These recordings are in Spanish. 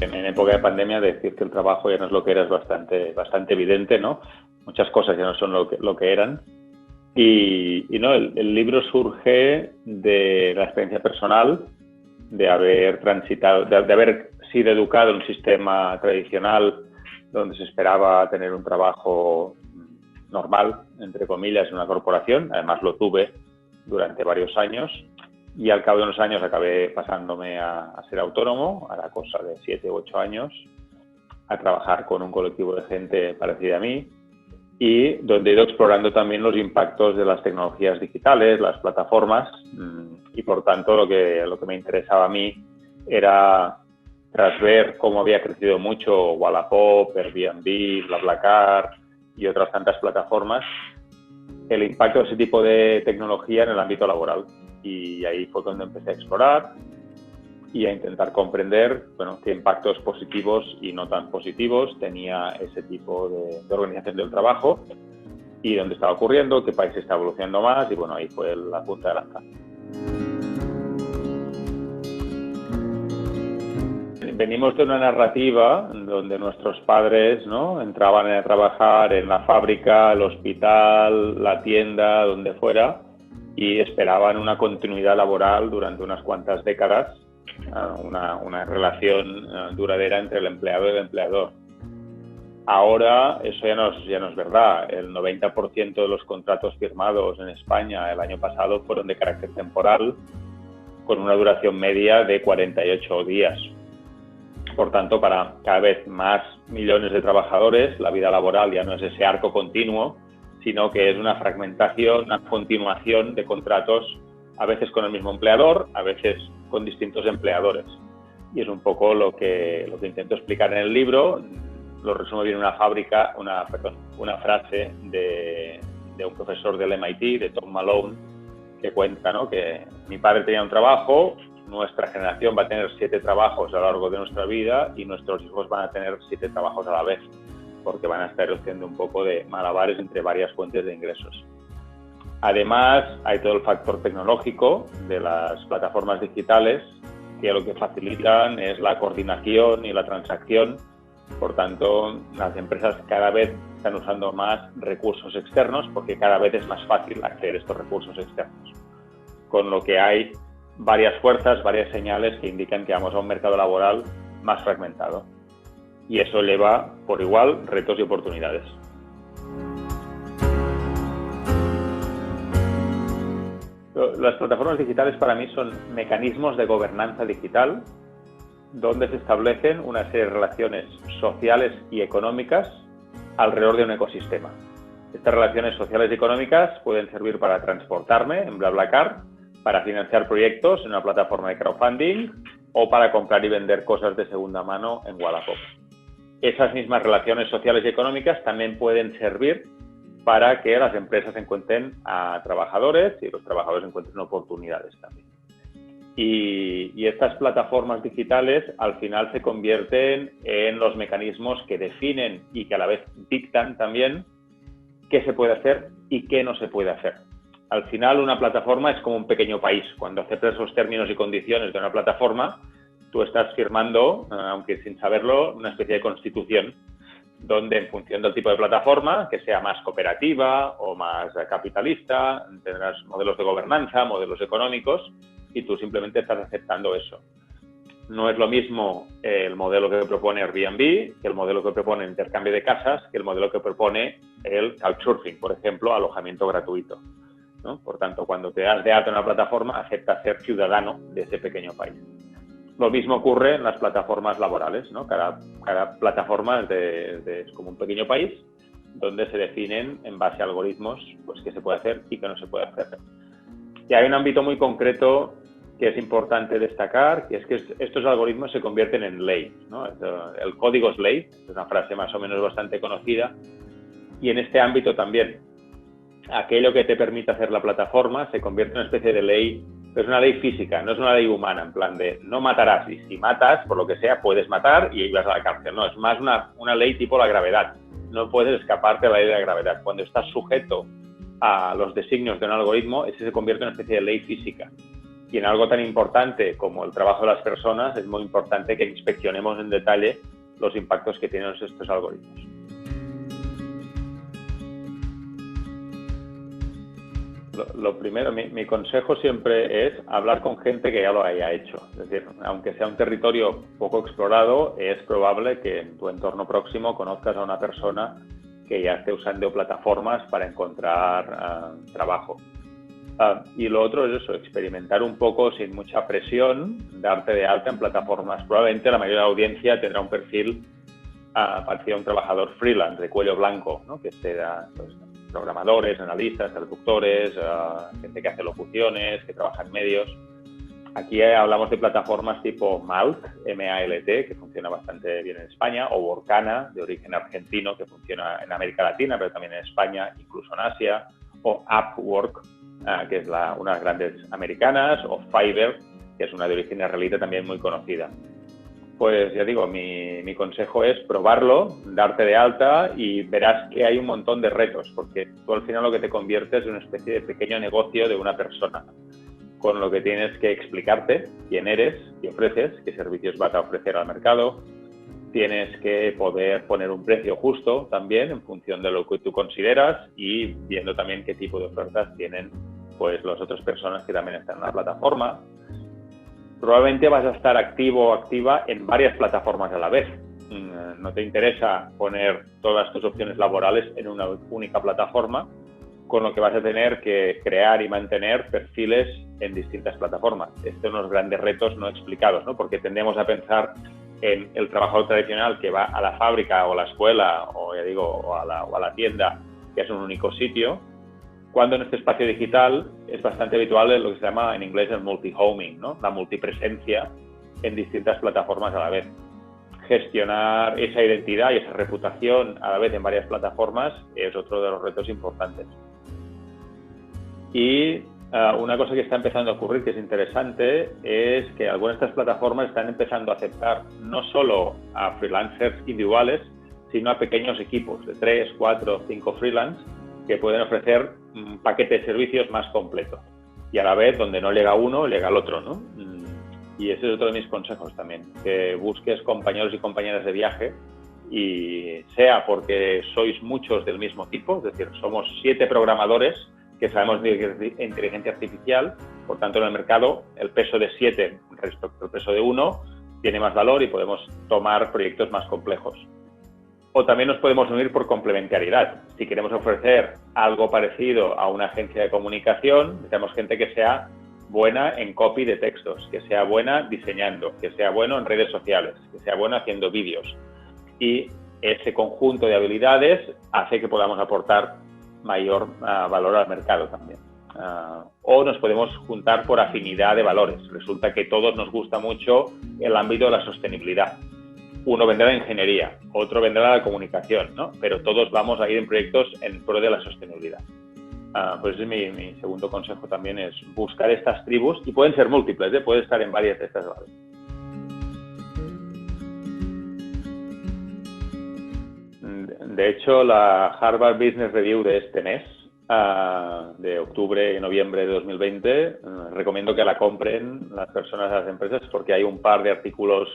En época de pandemia decir que el trabajo ya no es lo que era es bastante evidente, ¿no? Muchas cosas ya no son lo que eran. Y no, el libro surge de la experiencia personal, de haber transitado, de haber sido educado en un sistema tradicional donde se esperaba tener un trabajo normal, entre comillas, en una corporación. Además lo tuve durante varios años y al cabo de unos años acabé pasándome a ser autónomo, a la cosa de 7 u 8 años, a trabajar con un colectivo de gente parecida a mí y donde he ido explorando también los impactos de las tecnologías digitales, las plataformas, y por tanto lo que me interesaba a mí era, tras ver cómo había crecido mucho Wallapop, Airbnb, BlaBlaCar y otras tantas plataformas, el impacto de ese tipo de tecnología en el ámbito laboral. Y ahí fue cuando empecé a explorar y a intentar comprender, bueno, qué impactos positivos y no tan positivos tenía ese tipo de organización del trabajo y dónde estaba ocurriendo, qué país está evolucionando más, y bueno, ahí fue la punta de lanza. Venimos de una narrativa donde nuestros padres, ¿no?, entraban a trabajar en la fábrica, el hospital, la tienda, donde fuera, y esperaban una continuidad laboral durante unas cuantas décadas, una relación duradera entre el empleado y el empleador. Ahora eso ya no es verdad. El 90% de los contratos firmados en España el año pasado fueron de carácter temporal, con una duración media de 48 días. Por tanto, para cada vez más millones de trabajadores, la vida laboral ya no es ese arco continuo, sino que es una fragmentación, una continuación de contratos, a veces con el mismo empleador, a veces con distintos empleadores. Y es un poco lo que intento explicar en el libro. Lo resumo bien en una frase de un profesor del MIT, de Tom Malone, que cuenta, ¿no?, que mi padre tenía un trabajo, nuestra generación va a tener 7 trabajos a lo largo de nuestra vida y nuestros hijos van a tener 7 trabajos a la vez, porque van a estar haciendo un poco de malabares entre varias fuentes de ingresos. Además, hay todo el factor tecnológico de las plataformas digitales, que lo que facilitan es la coordinación y la transacción. Por tanto, las empresas cada vez están usando más recursos externos porque cada vez es más fácil acceder a estos recursos externos. Con lo que hay varias fuerzas, varias señales que indican que vamos a un mercado laboral más fragmentado. Y eso lleva, por igual, retos y oportunidades. Las plataformas digitales para mí son mecanismos de gobernanza digital donde se establecen una serie de relaciones sociales y económicas alrededor de un ecosistema. Estas relaciones sociales y económicas pueden servir para transportarme en BlaBlaCar, para financiar proyectos en una plataforma de crowdfunding o para comprar y vender cosas de segunda mano en Wallapop. Esas mismas relaciones sociales y económicas también pueden servir para que las empresas encuentren a trabajadores y los trabajadores encuentren oportunidades también. Y estas plataformas digitales al final se convierten en los mecanismos que definen y que a la vez dictan también qué se puede hacer y qué no se puede hacer. Al final una plataforma es como un pequeño país. Cuando aceptas los términos y condiciones de una plataforma, tú estás firmando, aunque sin saberlo, una especie de constitución donde en función del tipo de plataforma, que sea más cooperativa o más capitalista, tendrás modelos de gobernanza, modelos económicos, y tú simplemente estás aceptando eso. No es lo mismo el modelo que propone Airbnb que el modelo que propone intercambio de casas, que el modelo que propone el Couchsurfing, por ejemplo, alojamiento gratuito, ¿no? Por tanto, cuando te das de alta en una plataforma, aceptas ser ciudadano de ese pequeño país. Lo mismo ocurre en las plataformas laborales, ¿no? Cada plataforma es como un pequeño país donde se definen en base a algoritmos pues, qué se puede hacer y qué no se puede hacer. Y hay un ámbito muy concreto que es importante destacar, que es que estos algoritmos se convierten en ley, ¿no? El código es ley, es una frase más o menos bastante conocida, y en este ámbito también. Aquello que te permite hacer la plataforma se convierte en una especie de ley, pero es una ley física, no es una ley humana, en plan de no matarás, y si matas, por lo que sea, puedes matar y vas a la cárcel. No, es más una ley tipo la gravedad. No puedes escaparte de la ley de la gravedad. Cuando estás sujeto a los designios de un algoritmo, ese se convierte en una especie de ley física. Y en algo tan importante como el trabajo de las personas, es muy importante que inspeccionemos en detalle los impactos que tienen estos algoritmos. Lo primero, mi consejo siempre es hablar con gente que ya lo haya hecho. Es decir, aunque sea un territorio poco explorado, es probable que en tu entorno próximo conozcas a una persona que ya esté usando plataformas para encontrar trabajo. Y lo otro es eso, experimentar un poco sin mucha presión, darte de alta en plataformas. Probablemente la mayoría de la audiencia tendrá un perfil parecido a un trabajador freelance de cuello blanco, ¿no? Que sea pues, programadores, analistas, traductores, gente que hace locuciones, que trabaja en medios. Aquí hablamos de plataformas tipo Malt, M-A-L-T, que funciona bastante bien en España, o Workana, de origen argentino, que funciona en América Latina, pero también en España, incluso en Asia, o Upwork, que es una de las grandes americanas, o Fiverr, que es una de origen israelita también muy conocida. Pues ya digo, mi consejo es probarlo, darte de alta y verás que hay un montón de retos, porque tú al final lo que te conviertes es una especie de pequeño negocio de una persona, con lo que tienes que explicarte quién eres, qué ofreces, qué servicios vas a ofrecer al mercado. Tienes que poder poner un precio justo también en función de lo que tú consideras y viendo también qué tipo de ofertas tienen pues las otras personas que también están en la plataforma. Probablemente vas a estar activo o activa en varias plataformas a la vez. No te interesa poner todas tus opciones laborales en una única plataforma, con lo que vas a tener que crear y mantener perfiles en distintas plataformas. Este es uno de los grandes retos no explicados, ¿no? Porque tendemos a pensar en el trabajador tradicional que va a la fábrica o a la escuela o, ya digo, o a la tienda, que es un único sitio, cuando en este espacio digital es bastante habitual lo que se llama en inglés el multi-homing, ¿no? La multipresencia en distintas plataformas a la vez. Gestionar esa identidad y esa reputación a la vez en varias plataformas es otro de los retos importantes. Y una cosa que está empezando a ocurrir que es interesante es que algunas de estas plataformas están empezando a aceptar no solo a freelancers individuales, sino a pequeños equipos de 3, 4, 5 freelance que pueden ofrecer un paquete de servicios más completo. Y a la vez, donde no llega uno, llega el otro, ¿no? Y ese es otro de mis consejos también, que busques compañeros y compañeras de viaje y sea porque sois muchos del mismo tipo, es decir, somos 7 programadores que sabemos de inteligencia artificial, por tanto en el mercado el peso de 7 respecto al peso de 1 tiene más valor y podemos tomar proyectos más complejos. O también nos podemos unir por complementariedad. Si queremos ofrecer algo parecido a una agencia de comunicación, necesitamos gente que sea buena en copy de textos, que sea buena diseñando, que sea bueno en redes sociales, que sea bueno haciendo vídeos. Y ese conjunto de habilidades hace que podamos aportar mayor valor al mercado también. O nos podemos juntar por afinidad de valores. Resulta que a todos nos gusta mucho el ámbito de la sostenibilidad. Uno vendrá la ingeniería, otro vendrá la comunicación, ¿no? Pero todos vamos a ir en proyectos en pro de la sostenibilidad. Pues ese es mi segundo consejo también, es buscar estas tribus, y pueden ser múltiples, puede estar en varias de estas áreas. De hecho, la Harvard Business Review de este mes, de octubre y noviembre de 2020, recomiendo que la compren las personas, las empresas, porque hay un par de artículos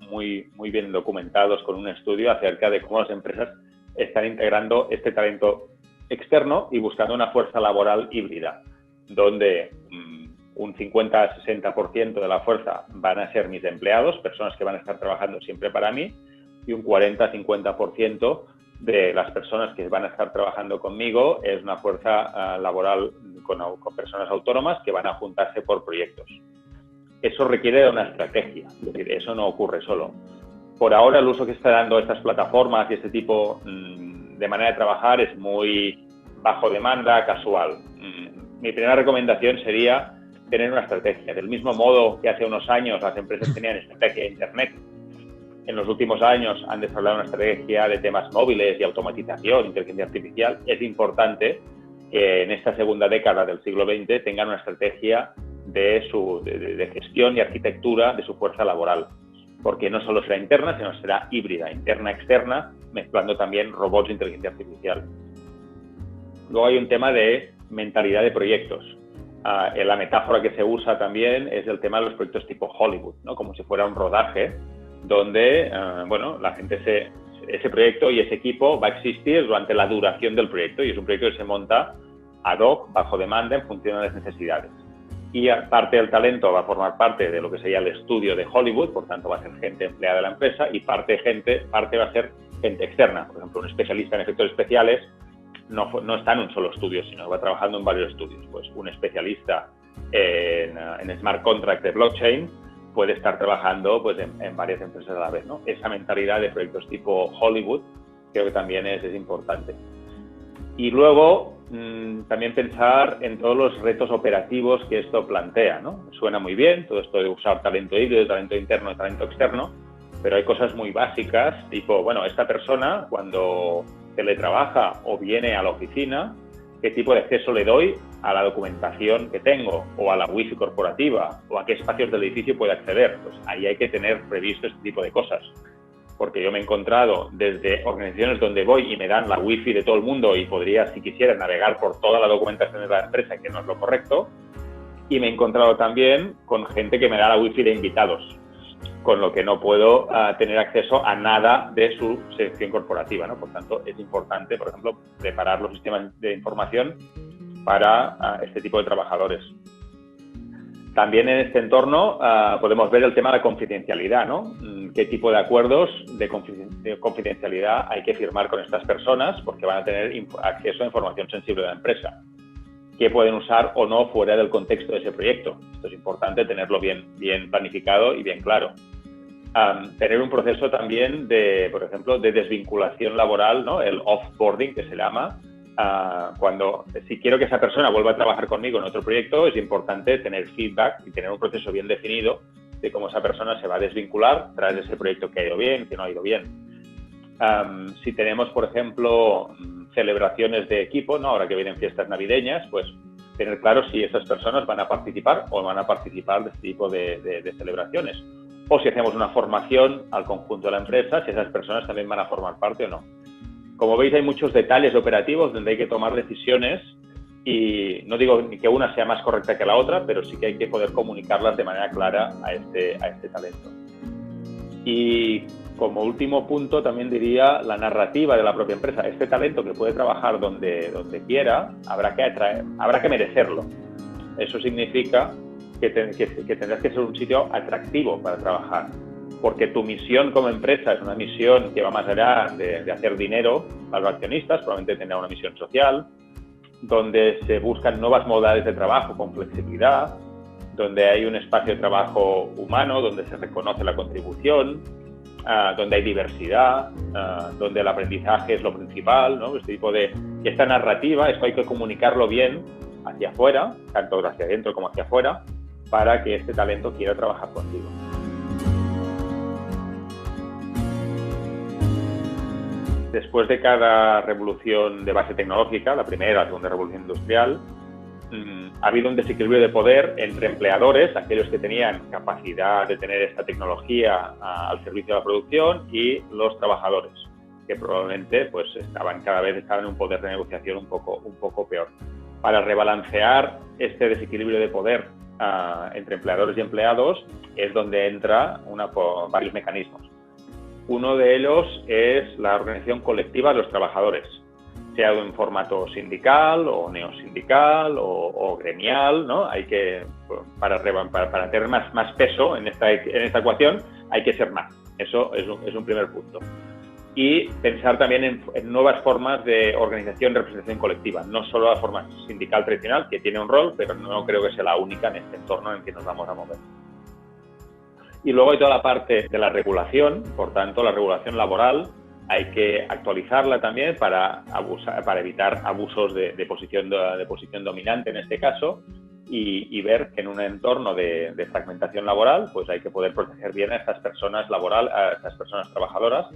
muy bien documentados con un estudio acerca de cómo las empresas están integrando este talento externo y buscando una fuerza laboral híbrida, donde un 50-60% de la fuerza van a ser mis empleados, personas que van a estar trabajando siempre para mí, y un 40-50% de las personas que van a estar trabajando conmigo es una fuerza laboral con personas autónomas que van a juntarse por proyectos. Eso requiere de una estrategia, es decir, eso no ocurre solo. Por ahora el uso que está dando estas plataformas y este tipo de manera de trabajar es muy bajo demanda, casual. Mi primera recomendación sería tener una estrategia. Del mismo modo que hace unos años las empresas tenían estrategia de Internet, en los últimos años han desarrollado una estrategia de temas móviles y automatización, inteligencia artificial. Es importante que en esta segunda década del siglo XX tengan una estrategia de gestión y arquitectura de su fuerza laboral, porque no solo será interna, sino será híbrida, interna-externa, mezclando también robots e inteligencia artificial. Luego hay un tema de mentalidad de proyectos. La metáfora que se usa también es el tema de los proyectos tipo Hollywood, ¿no? Como si fuera un rodaje donde, bueno, la gente ese proyecto y ese equipo va a existir durante la duración del proyecto y es un proyecto que se monta ad hoc, bajo demanda, en función de las necesidades. Y parte del talento va a formar parte de lo que sería el estudio de Hollywood, por tanto va a ser gente empleada de la empresa y parte va a ser gente externa. Por ejemplo, un especialista en efectos especiales no está en un solo estudio, sino va trabajando en varios estudios. Pues un especialista en smart contract de blockchain puede estar trabajando pues, en varias empresas a la vez, ¿no? Esa mentalidad de proyectos tipo Hollywood creo que también es importante. Y luego también pensar en todos los retos operativos que esto plantea, ¿no? Suena muy bien todo esto de usar talento híbrido, talento interno y talento externo, pero hay cosas muy básicas, tipo, bueno, esta persona cuando teletrabaja o viene a la oficina, ¿qué tipo de acceso le doy a la documentación que tengo o a la wifi corporativa o a qué espacios del edificio puede acceder? Pues ahí hay que tener previsto este tipo de cosas. Porque yo me he encontrado desde organizaciones donde voy y me dan la wifi de todo el mundo y podría, si quisiera, navegar por toda la documentación de la empresa, que no es lo correcto. Y me he encontrado también con gente que me da la wifi de invitados, con lo que no puedo tener acceso a nada de su sección corporativa, ¿no? Por tanto, es importante, por ejemplo, preparar los sistemas de información para este tipo de trabajadores. También en este entorno podemos ver el tema de la confidencialidad, ¿no? ¿Qué tipo de acuerdos de confidencialidad hay que firmar con estas personas? Porque van a tener acceso a información sensible de la empresa. ¿Qué pueden usar o no fuera del contexto de ese proyecto? Esto es importante tenerlo bien planificado y bien claro. Tener un proceso también de, por ejemplo, de desvinculación laboral, ¿no? El offboarding, que se llama. Si quiero que esa persona vuelva a trabajar conmigo en otro proyecto, es importante tener feedback y tener un proceso bien definido de cómo esa persona se va a desvincular tras ese proyecto que ha ido bien, que no ha ido bien. Si tenemos, por ejemplo, celebraciones de equipo, ¿no? Ahora que vienen fiestas navideñas, pues tener claro si esas personas van a participar o van a participar de este tipo de celebraciones. O si hacemos una formación al conjunto de la empresa, si esas personas también van a formar parte o no. Como veis, hay muchos detalles operativos donde hay que tomar decisiones y no digo ni que una sea más correcta que la otra, pero sí que hay que poder comunicarlas de manera clara a este talento. Y como último punto también diría la narrativa de la propia empresa. Este talento que puede trabajar donde quiera, habrá que merecerlo. Eso significa que tendrás que ser un sitio atractivo para trabajar. Porque tu misión como empresa es una misión que va más allá de hacer dinero para los accionistas, probablemente tendrá una misión social, donde se buscan nuevas modalidades de trabajo con flexibilidad, donde hay un espacio de trabajo humano, donde se reconoce la contribución, donde hay diversidad, donde el aprendizaje es lo principal, ¿no? Esta narrativa, esto hay que comunicarlo bien hacia afuera, tanto hacia adentro como hacia afuera, para que este talento quiera trabajar contigo. Después de cada revolución de base tecnológica, la primera, la segunda revolución industrial, ha habido un desequilibrio de poder entre empleadores, aquellos que tenían capacidad de tener esta tecnología al servicio de la producción, y los trabajadores, que probablemente pues, cada vez estaban en un poder de negociación un poco peor. Para rebalancear este desequilibrio de poder entre empleadores y empleados es donde entra varios mecanismos. Uno de ellos es la organización colectiva de los trabajadores, sea en formato sindical o neosindical o gremial, ¿no? Para tener más peso en esta ecuación hay que ser más. Eso es un primer punto. Y pensar también en nuevas formas de organización y representación colectiva, no solo la forma sindical tradicional, que tiene un rol, pero no creo que sea la única en este entorno en el que nos vamos a mover. Y luego hay toda la parte de la regulación, por tanto, la regulación laboral hay que actualizarla también para evitar abusos de posición dominante en este caso y ver que en un entorno de fragmentación laboral pues hay que poder proteger bien a estas personas trabajadoras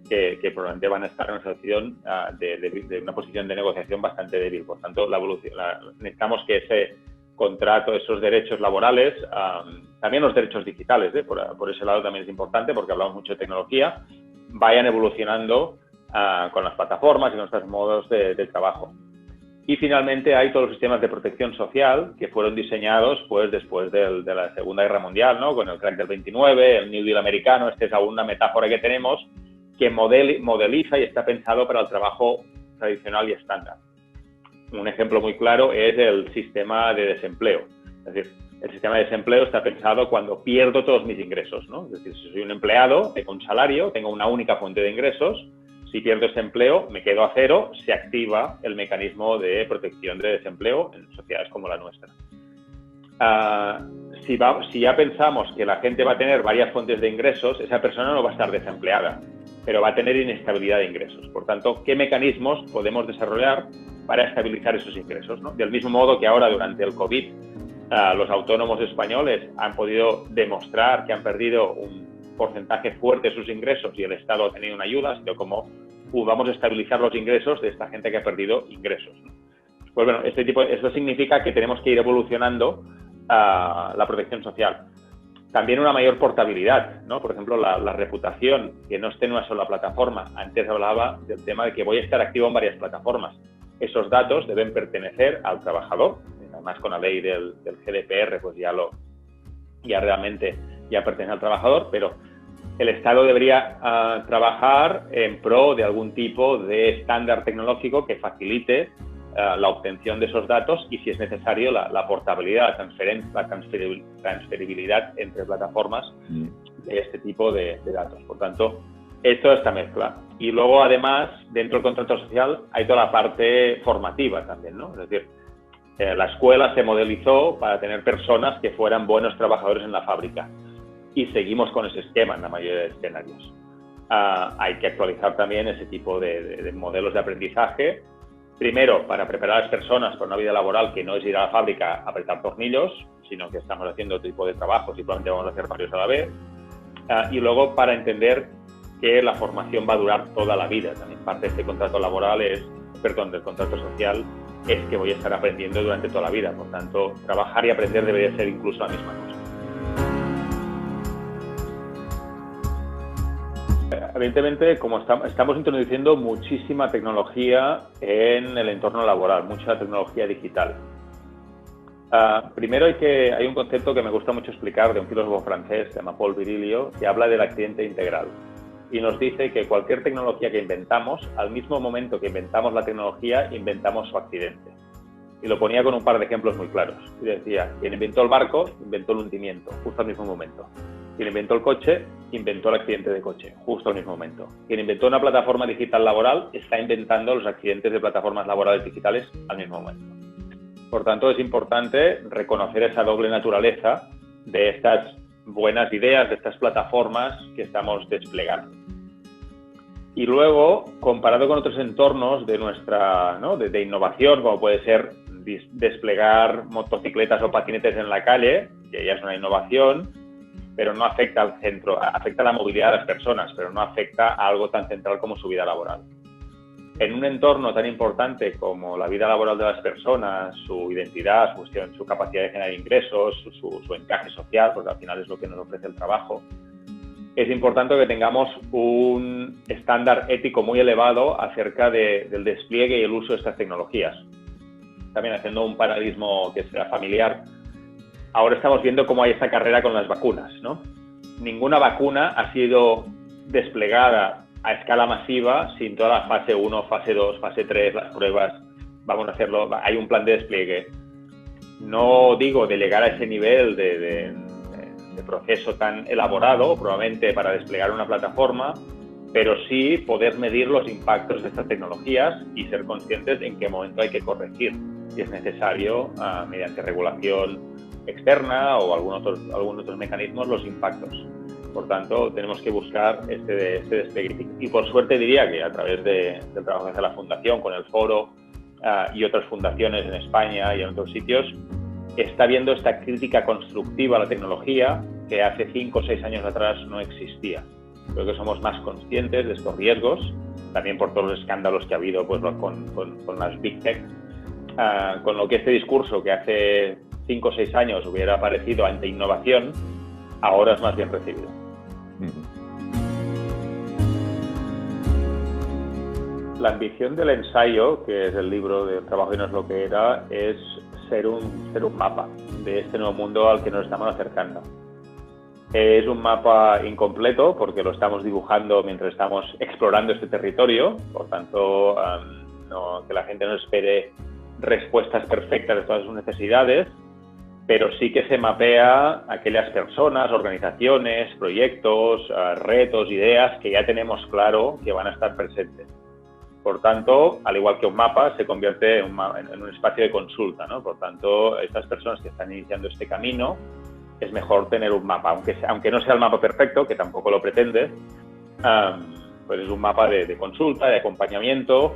que probablemente van a estar en una situación de una posición de negociación bastante débil. Por tanto, necesitamos que ese contrato, esos derechos laborales, también los derechos digitales, por ese lado también es importante porque hablamos mucho de tecnología, vayan evolucionando con las plataformas y con nuestros modos de trabajo. Y finalmente hay todos los sistemas de protección social que fueron diseñados pues después de la Segunda Guerra Mundial, ¿no? Con el crack del 29, el New Deal americano. Esta es aún una metáfora que tenemos que modeliza y está pensado para el trabajo tradicional y estándar. Un ejemplo muy claro es el sistema de desempleo. Es decir, el sistema de desempleo está pensado cuando pierdo todos mis ingresos, ¿no? Es decir, si soy un empleado, tengo un salario, tengo una única fuente de ingresos. Si pierdo ese empleo, me quedo a cero, se activa el mecanismo de protección de desempleo en sociedades como la nuestra. Si ya pensamos que la gente va a tener varias fuentes de ingresos, esa persona no va a estar desempleada, pero va a tener inestabilidad de ingresos. Por tanto, ¿qué mecanismos podemos desarrollar para estabilizar esos ingresos, ¿no? Del mismo modo que ahora, durante el COVID, los autónomos españoles han podido demostrar que han perdido un porcentaje fuerte de sus ingresos y el Estado ha tenido una ayuda, sino cómo vamos a estabilizar los ingresos de esta gente que ha perdido ingresos, ¿no? Pues bueno, esto significa que tenemos que ir evolucionando la protección social. También una mayor portabilidad, ¿no? Por ejemplo, la reputación, que no esté en una sola plataforma. Antes hablaba del tema de que voy a estar activo en varias plataformas. Esos datos deben pertenecer al trabajador. Además, con la ley del GDPR, pues ya realmente pertenece al trabajador, pero el Estado debería trabajar en pro de algún tipo de estándar tecnológico que facilite la obtención de esos datos y, si es necesario, la portabilidad, la transferibilidad entre plataformas de este tipo de datos. Por tanto, esto es esta mezcla. Y luego, además, dentro del contrato social hay toda la parte formativa también, ¿no? Es decir, la escuela se modelizó para tener personas que fueran buenos trabajadores en la fábrica. Y seguimos con ese esquema en la mayoría de escenarios. Hay que actualizar también ese tipo de modelos de aprendizaje. Primero, para preparar a las personas para una vida laboral que no es ir a la fábrica a apretar tornillos, sino que estamos haciendo otro tipo de trabajos y probablemente vamos a hacer varios a la vez. Y luego, para entender que la formación va a durar toda la vida. También parte de este contrato laboral del contrato social es que voy a estar aprendiendo durante toda la vida. Por tanto, trabajar y aprender debería ser incluso la misma cosa. Evidentemente, como estamos introduciendo muchísima tecnología en el entorno laboral, mucha tecnología digital. Primero hay un concepto que me gusta mucho explicar de un filósofo francés, se llama Paul Virilio, que habla del accidente integral. Y nos dice que cualquier tecnología que inventamos, al mismo momento que inventamos la tecnología, inventamos su accidente. Y lo ponía con un par de ejemplos muy claros. Y decía, quien inventó el barco, inventó el hundimiento, justo al mismo momento. Quien inventó el coche, inventó el accidente de coche, justo al mismo momento. Quien inventó una plataforma digital laboral, está inventando los accidentes de plataformas laborales digitales al mismo momento. Por tanto, es importante reconocer esa doble naturaleza de estas buenas ideas, de estas plataformas que estamos desplegando. Y luego, comparado con otros entornos de de innovación, como puede ser desplegar motocicletas o patinetes en la calle, que ya es una innovación, pero no afecta al centro, afecta a la movilidad de las personas, pero no afecta a algo tan central como su vida laboral. En un entorno tan importante como la vida laboral de las personas, su identidad, su capacidad de generar ingresos, su encaje social, porque al final es lo que nos ofrece el trabajo, es importante que tengamos un estándar ético muy elevado acerca del despliegue y el uso de estas tecnologías. También haciendo un paralelismo que sea familiar, ahora estamos viendo cómo hay esta carrera con las vacunas, ¿no? Ninguna vacuna ha sido desplegada a escala masiva sin toda la fase 1, fase 2, fase 3, las pruebas. Vamos a hacerlo, hay un plan de despliegue. No digo de llegar a ese nivel de proceso tan elaborado, probablemente para desplegar una plataforma, pero sí poder medir los impactos de estas tecnologías y ser conscientes en qué momento hay que corregir, si es necesario, mediante regulación externa o algún otros mecanismos, los impactos. Por tanto, tenemos que buscar este despliegue. Y por suerte diría que a través del trabajo que hace la Fundación, con el Foro y otras fundaciones en España y en otros sitios, está habiendo esta crítica constructiva a la tecnología que hace 5 o 6 años atrás no existía. Creo que somos más conscientes de estos riesgos, también por todos los escándalos que ha habido pues, con las Big Tech, con lo que este discurso que hace 5 o 6 años hubiera parecido anti-innovación, ahora es más bien recibido. La ambición del ensayo, que es el libro de Trabajo y no es lo que era, es ser un mapa de este nuevo mundo al que nos estamos acercando. Es un mapa incompleto porque lo estamos dibujando mientras estamos explorando este territorio, por tanto, que la gente no espere respuestas perfectas de todas sus necesidades, pero sí que se mapea aquellas personas, organizaciones, proyectos, retos, ideas que ya tenemos claro que van a estar presentes. Por tanto, al igual que un mapa, se convierte en un espacio de consulta, ¿no? Por tanto, estas personas que están iniciando este camino, es mejor tener un mapa, aunque no sea el mapa perfecto, que tampoco lo pretende, pues es un mapa de consulta, de acompañamiento,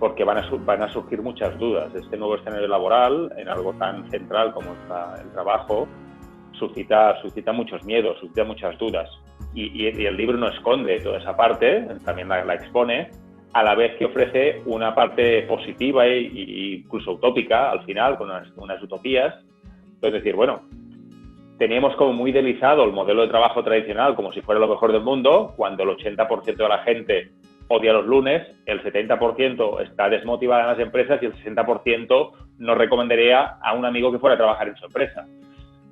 porque van a surgir muchas dudas. Este nuevo escenario laboral, en algo tan central como el trabajo, suscita muchos miedos, suscita muchas dudas. Y el libro no esconde toda esa parte, también la expone, a la vez que ofrece una parte positiva e incluso utópica al final, con unas utopías. Es decir, bueno, teníamos como muy idealizado el modelo de trabajo tradicional como si fuera lo mejor del mundo, cuando el 80% de la gente odia los lunes, el 70% está desmotivada en las empresas y el 60% no recomendaría a un amigo que fuera a trabajar en su empresa.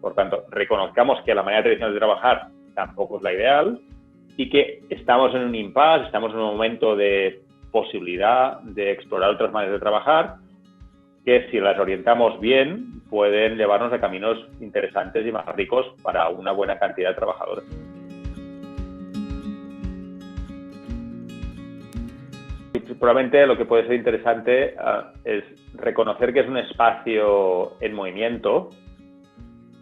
Por tanto, reconozcamos que la manera tradicional de trabajar tampoco es la ideal y que estamos en un impasse, estamos en un momento de posibilidad de explorar otras maneras de trabajar que, si las orientamos bien, pueden llevarnos a caminos interesantes y más ricos para una buena cantidad de trabajadores. Y probablemente lo que puede ser interesante es reconocer que es un espacio en movimiento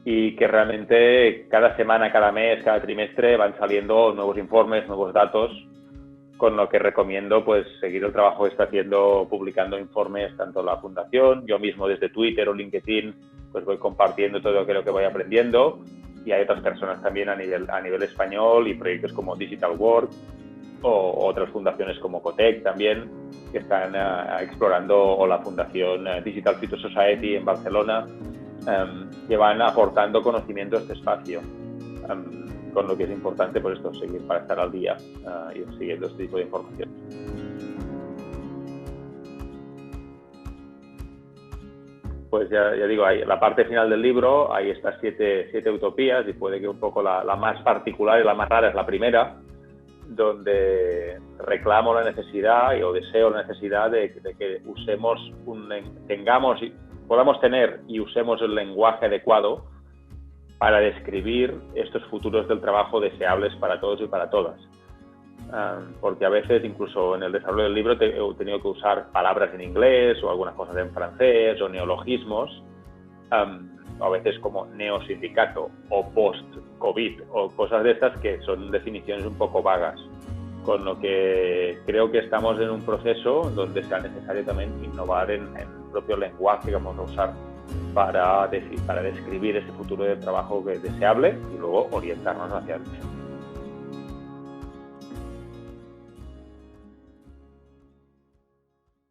y que realmente cada semana, cada mes, cada trimestre van saliendo nuevos informes, nuevos datos, con lo que recomiendo pues seguir el trabajo que está haciendo, publicando informes tanto la Fundación, yo mismo desde Twitter o LinkedIn pues voy compartiendo todo lo que voy aprendiendo, y hay otras personas también a nivel español y proyectos como Digital Work o otras fundaciones como Cotec también que están explorando, o la Fundación Digital Future Society en Barcelona, que van aportando conocimiento a este espacio. Con lo que es importante por esto seguir para estar al día y siguiendo este tipo de información. Pues ya digo, la parte final del libro, hay estas siete utopías, y puede que un poco la más particular y la más rara es la primera, donde reclamo la necesidad o deseo la necesidad de que podamos tener y usemos el lenguaje adecuado para describir estos futuros del trabajo deseables para todos y para todas. Porque a veces, incluso en el desarrollo del libro, he tenido que usar palabras en inglés o algunas cosas en francés o neologismos, a veces como neosindicato o post-COVID o cosas de estas que son definiciones un poco vagas. Con lo que creo que estamos en un proceso donde será necesario también innovar en el propio lenguaje que vamos a usar para describir ese futuro de trabajo que es deseable y luego orientarnos hacia él.